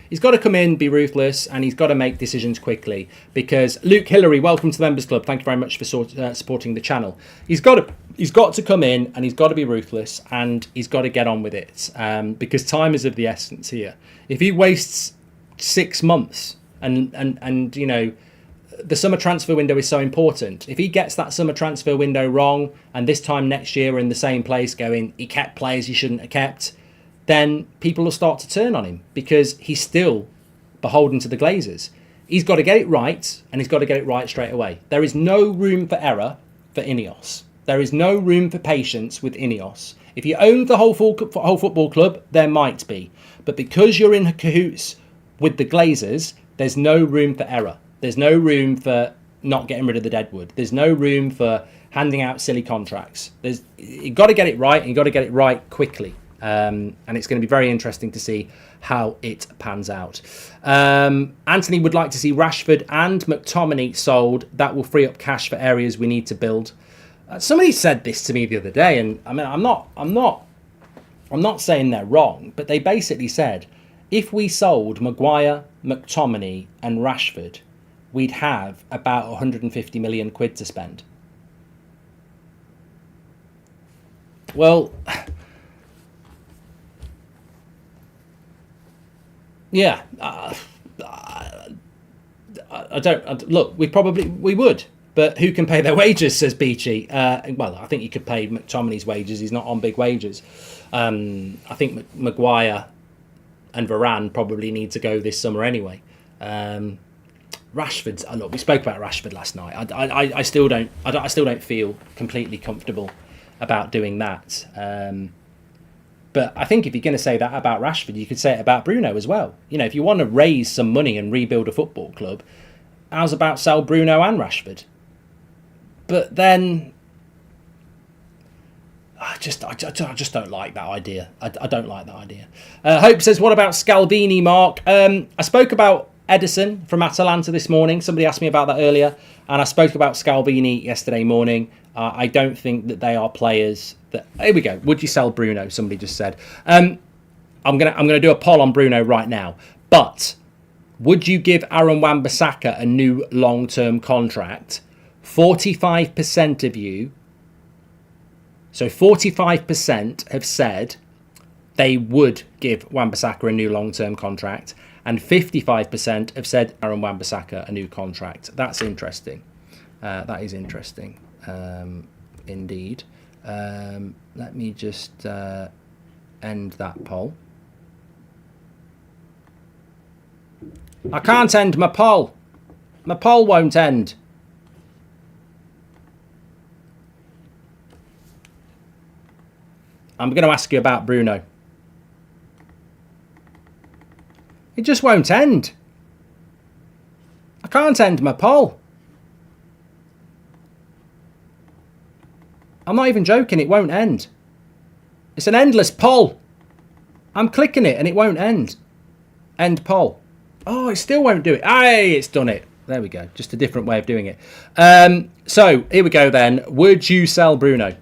A: He's got to come in, be ruthless, and he's got to make decisions quickly. Because Luke Hillary, welcome to the Members Club. Thank you very much for supporting the channel. He's got to come in, and he's got to be ruthless, and he's got to get on with it. Because time is of the essence here. If he wastes 6 months, and you know, the summer transfer window is so important. If he gets that summer transfer window wrong, and this time next year we're in the same place going, he kept players he shouldn't have kept, then people will start to turn on him because he's still beholden to the Glazers. He's got to get it right, and he's got to get it right straight away. There is no room for error for INEOS. There is no room for patience with INEOS. If you owned the whole football club, there might be. But because you're in cahoots with the Glazers, there's no room for error. There's no room for not getting rid of the deadwood. There's no room for handing out silly contracts. You've got to get it right, and you've got to get it right quickly. And it's going to be very interesting to see how it pans out. Anthony would like to see Rashford and McTominay sold. That will free up cash for areas we need to build. Somebody said this to me the other day, and I mean, I'm not saying they're wrong, but they basically said if we sold Maguire, McTominay, and Rashford, we'd have about 150 million quid to spend. Well, yeah, look, we would, but who can pay their wages, says Beachy. Well, I think you could pay McTominay's wages. He's not on big wages. I think Maguire and Varane probably need to go this summer anyway. Rashford's. Look, we spoke about Rashford last night. I still don't feel completely comfortable about doing that. But I think if you're going to say that about Rashford, you could say it about Bruno as well. You know, if you want to raise some money and rebuild a football club, how's about sell Bruno and Rashford? But then I just don't like that idea. I don't like that idea. Hope says, what about Scalvini, Mark? I spoke about Edison from Atalanta this morning. Somebody asked me about that earlier, and I spoke about Scalvini yesterday morning. I don't think that they are players that. Here we go. Would you sell Bruno? Somebody just said. I'm gonna do a poll on Bruno right now. But would you give Aaron Wan-Bissaka a new long-term contract? 45% of you. So 45% have said they would give Wan-Bissaka a new long-term contract, and 55% have said Aaron Wan-Bissaka a new contract. That's interesting. That is interesting, indeed. Let me just end that poll. I can't end my poll. My poll won't end. I'm going to ask you about Bruno. It just won't end. I can't end my poll. I'm not even joking, it won't end. It's an endless poll. I'm clicking it and it won't end. End poll. Oh, it still won't do it. Hey, it's done it. There we go. Just a different way of doing it. So, here we go then. Would you sell Bruno?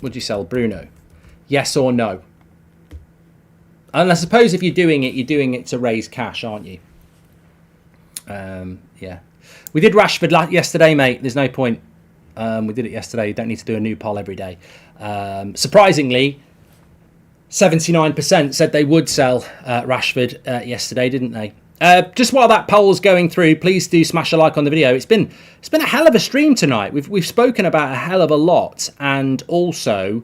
A: Would you sell Bruno? Yes or no? And I suppose if you're doing it to raise cash, aren't you? Yeah. We did Rashford yesterday, mate. There's no point. We did it yesterday. You don't need to do a new poll every day. Surprisingly, 79% said they would sell Rashford yesterday, didn't they? Just while that poll's going through, please do smash a like on the video. It's been a hell of a stream tonight. We've spoken about a hell of a lot, and also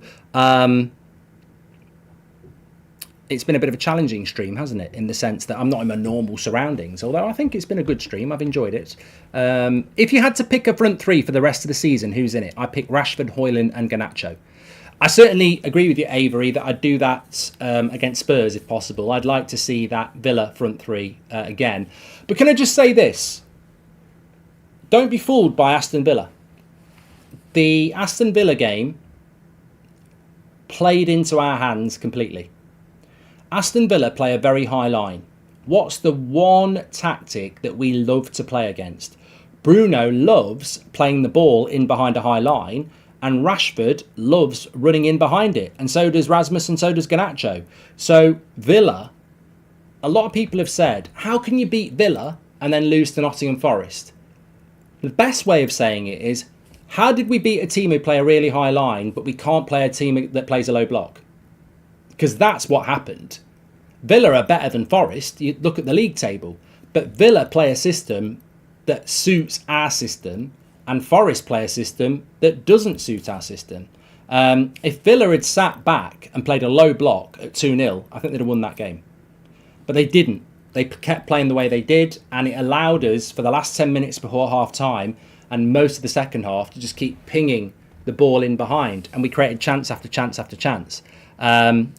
A: it's been a bit of a challenging stream, hasn't it? In the sense that I'm not in my normal surroundings, although I think it's been a good stream. I've enjoyed it. If you had to pick a front three for the rest of the season, who's in it? I pick Rashford, Højlund and Garnacho. I certainly agree with you, Avery, that I'd do that against Spurs if possible. I'd like to see that Villa front three again. But can I just say this? Don't be fooled by Aston Villa. The Aston Villa game played into our hands completely. Aston Villa play a very high line. What's the one tactic that we love to play against? Bruno loves playing the ball in behind a high line, And Rashford loves running in behind it. And so does Rasmus and so does Garnacho. So Villa, a lot of people have said, how can you beat Villa and then lose to Nottingham Forest? The best way of saying it is, how did we beat a team who play a really high line, but we can't play a team that plays a low block? Because that's what happened. Villa are better than Forest. You look at the league table. But Villa play a system that suits our system, and Forest play a system that doesn't suit our system. If Villa had sat back and played a low block at 2-0, I think they'd have won that game. But they didn't. They kept playing the way they did, and it allowed us, for the last 10 minutes before half-time and most of the second half, to just keep pinging the ball in behind. And we created chance after chance after chance,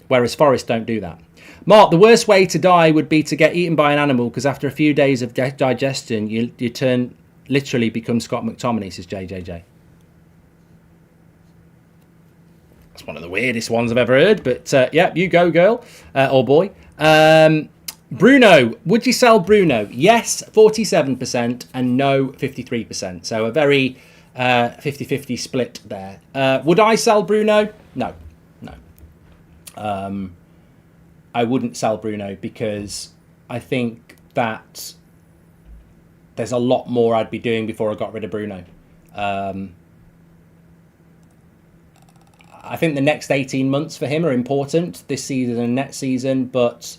A: whereas Forest don't do that. Mark, the worst way to die would be to get eaten by an animal, because after a few days of digestion, you literally become Scott McTominay, says JJJ. That's one of the weirdest ones I've ever heard, but yeah, you go, girl, or boy. Bruno, would you sell Bruno? Yes, 47%, and no, 53%. So a very 50-50 split there. Would I sell Bruno? No. I wouldn't sell Bruno, because I think that there's a lot more I'd be doing before I got rid of Bruno. I think the next 18 months for him are important, this season and next season. But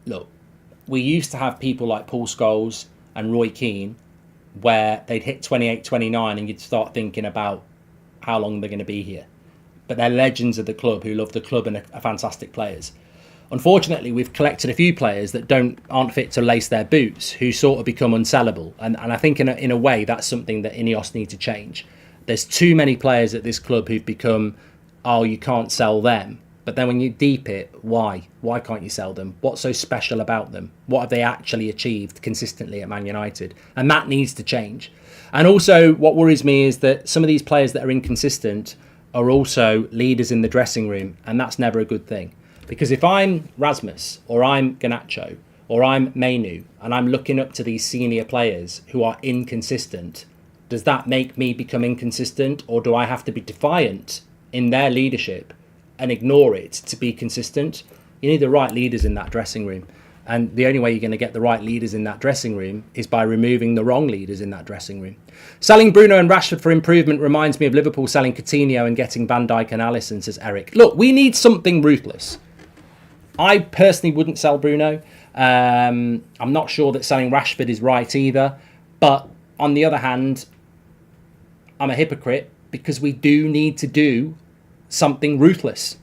A: look, we used to have people like Paul Scholes and Roy Keane, where they'd hit 28, 29 and you'd start thinking about how long they're going to be here. But they're legends of the club who love the club and are fantastic players. Unfortunately, we've collected a few players that aren't fit to lace their boots, who sort of become unsellable. And I think in a way that's something that INEOS need to change. There's too many players at this club who've become, oh, you can't sell them. But then when you deep it, why? Why can't you sell them? What's so special about them? What have they actually achieved consistently at Man United? And that needs to change. And also what worries me is that some of these players that are inconsistent are also leaders in the dressing room, and that's never a good thing. Because if I'm Rasmus, or I'm Garnacho, or I'm Mainu, and I'm looking up to these senior players who are inconsistent, does that make me become inconsistent, or do I have to be defiant in their leadership and ignore it to be consistent? You need the right leaders in that dressing room. And the only way you're going to get the right leaders in that dressing room is by removing the wrong leaders in that dressing room. Selling Bruno and Rashford for improvement reminds me of Liverpool selling Coutinho and getting Van Dijk and Alisson, says Erik. Look, we need something ruthless. I personally wouldn't sell Bruno. I'm not sure that selling Rashford is right either. But on the other hand, I'm a hypocrite, because we do need to do something ruthless.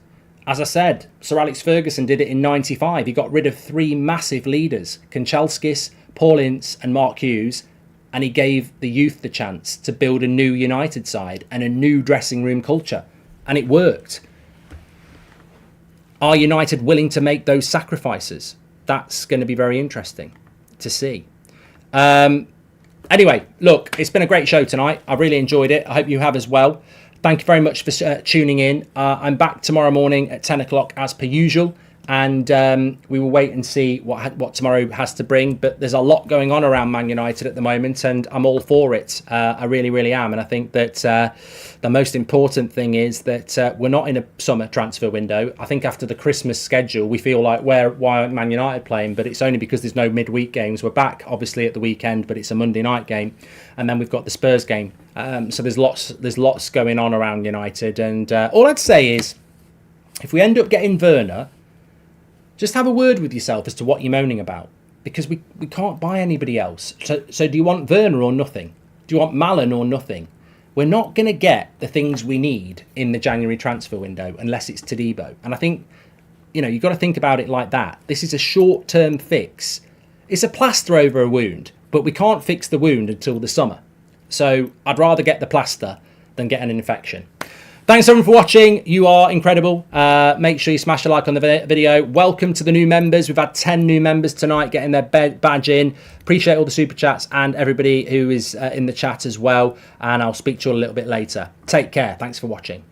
A: As I said, Sir Alex Ferguson did it in '95. He got rid of 3 massive leaders, Kanchelskis, Paul Ince and Mark Hughes, and he gave the youth the chance to build a new United side and a new dressing room culture. And it worked. Are United willing to make those sacrifices? That's going to be very interesting to see. Anyway, look, it's been a great show tonight. I really enjoyed it. I hope you have as well. Thank you very much for tuning in. I'm back tomorrow morning at 10 o'clock as per usual. And we will wait and see what tomorrow has to bring. But there's a lot going on around Man United at the moment, and I'm all for it. I really, really am. And I think that the most important thing is that we're not in a summer transfer window. I think after the Christmas schedule, we feel like why aren't Man United playing? But it's only because there's no midweek games. We're back, obviously, at the weekend, but it's a Monday night game. And then we've got the Spurs game. So there's lots going on around United. And all I'd say is, if we end up getting Werner, just have a word with yourself as to what you're moaning about, because we can't buy anybody else. So do you want Werner or nothing? Do you want Malen or nothing? We're not going to get the things we need in the January transfer window unless it's Todibo. And I think, you've got to think about it like that. This is a short-term fix. It's a plaster over a wound, but we can't fix the wound until the summer. So I'd rather get the plaster than get an infection. Thanks everyone for watching. You are incredible. Make sure you smash a like on the video. Welcome to the new members. We've had 10 new members tonight getting their badge in. Appreciate all the super chats and everybody who is in the chat as well. And I'll speak to you a little bit later. Take care. Thanks for watching.